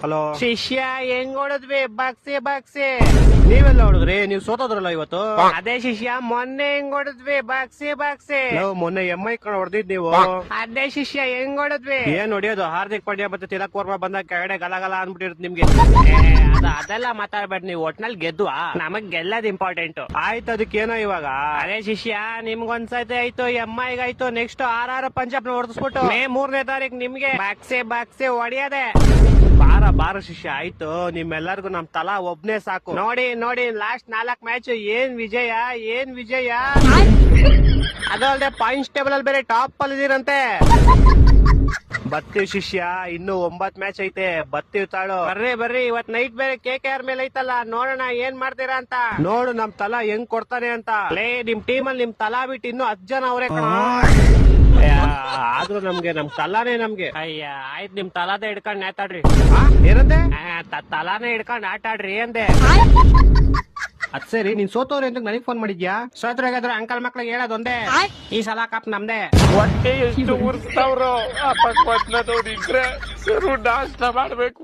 Hello ಶಿಷ್ಯ ಹೆಂಗ್ ಹೊಡದ್ವಿ ಬಾಕ್ಸೆ ಬಾಕ್ಸೆ. ನೀವೆಲ್ಲ ಹೊಡೆದ್ರಿ? ನೀವ್ ಸೋತೋದ್ರಲ್ಲ ಇವತ್ತು. ಅದೇ ಶಿಷ್ಯ ಮೊನ್ನೆ ಹೆಂಗ್ ಹೊಡದ್ವಿ ಬಾಕ್ಸೆ ಬಾಕ್ಸೆ. ಮೊನ್ನೆ MI ಕಣ ಹೊಡೆದಿದ್ ನೀವು. ಅದೇ ಶಿಷ್ಯ ಹೆಂಗ್ ಹೊಡದ್ವಿ. ಏನ್ ಹೊಡಿಯೋದು, ಹಾರ್ದಿಕ್ ಪಾಂಡ್ಯ ಮತ್ತೆ ತಿಲಕ್ ವರ್ಮಾ ಬಂದಾಗ ಕೆಳಗಡೆ ಗಲಗಲ ಅನ್ಬಿಟ್ಟಿರುತ್ತೆ ನಿಮ್ಗೆ. ಅದೆಲ್ಲ ಮಾತಾಡ್ಬೇಡಿ ನೀವು. ಒಟ್ನಲ್ಲಿ ಗೆದ್ವಾ, ನಮಗ್ ಗೆಲ್ಲದ್ ಇಂಪಾರ್ಟೆಂಟ್. ಆಯ್ತು, ಅದಕ್ಕೇನೋ ಇವಾಗ. ಅದೇ ಶಿಷ್ಯ ನಿಮ್ಗೊಂದ್ಸತಿ ಆಯ್ತು, MI ಆಯ್ತು, ನೆಕ್ಸ್ಟ್ RR ಪಂಜಾಬ್ ನ ಹೊಡೆದ್ಬಿಟ್ಟು ಮೇ 3ನೇ ತಾರೀಕು ನಿಮ್ಗೆ ಬಾಕ್ಸೆ ಬಾಕ್ಸೆ ಹೊಡಿಯದೆ. ಬಾರ ಶಿಷ್ಯ, ಆಯ್ತು. ನಿಮ್ಮೆಲ್ಲರಿಗೂ ನಮ್ ತಲಾ ಒಬ್ನೇ ಸಾಕು. ನೋಡಿ ನೋಡಿ, ಲಾಸ್ಟ್ 4 ಮ್ಯಾಚ್ ಏನ್ ವಿಜಯ, ಏನ್ ವಿಜಯ. ಅದು ಅಲ್ಲದೆ ಪಾಯಿಂಟ್ಸ್ ಟೇಬಲ್ ಅಲ್ಲಿ ಬೇರೆ ಟಾಪ್ ಅಲ್ಲಿ ಇದೀರಂತೆ. ಬತ್ತೀವ್ ಶಿಷ್ಯ, ಇನ್ನು 9 ಮ್ಯಾಚ್ ಐತೆ. ಬತ್ತೀವ್ ತಾಳು. ಬರ್ರಿ ಇವತ್ ನೈಟ್ ಬೇರೆ KKR ಮೇಲೆ ಐತಲ್ಲ, ನೋಡೋಣ ಏನ್ ಮಾಡ್ತೀರಾ ಅಂತ. ನೋಡು ನಮ್ ತಲಾ ಹೆಂಗ್ ಕೊಡ್ತಾನೆ ಅಂತ. ನಿಮ್ ಟೀಮ್ ಅಲ್ಲಿ ನಿಮ್ ತಲಾ ಬಿಟ್ಟು ಇನ್ನು 10 ಜನ ಅವ್ರೆ ಕಣ. ಆದ್ರೂ ನಮ್ ತಲಾನೇ ನಮ್ಗೆ. ಅಯ್ಯ ಆಯ್ತು, ನಿಮ್ ತಲಾದ ಹಿಡ್ಕೊಂಡ್ ನೇತಾಡ್ರಿ. ಏನಂದೆ? ತಲಾನೇ ಹಿಡ್ಕೊಂಡ್ ಆಟ ಆಡ್ರಿ ಅಂದೆ. ಅದ್ ಸರಿ, ನೀನ್ ಸೋತವ್ರೆ ಅಂತ ನನಗ್ ಫೋನ್ ಮಾಡಿದ್ಯಾ? ಸೋತ್ರಾಗಾದ್ರೆ ಅಂಕಲ್ ಮಕ್ಳಿಗೆ ಹೇಳೋದೊಂದೇ, ಈ ಸಲ ಕಪ್ ನಮ್ದೆ. ಹೊಟ್ಟೆ ಎಷ್ಟು ಉರ್ಸ್ತಾವ್ರೋ, ಆ ಪಕ್ವತ್ನದವ್ರು ಇದ್ರೆ ಸರು ನಾಷ್ಟ ಮಾಡ್ಬೇಕು.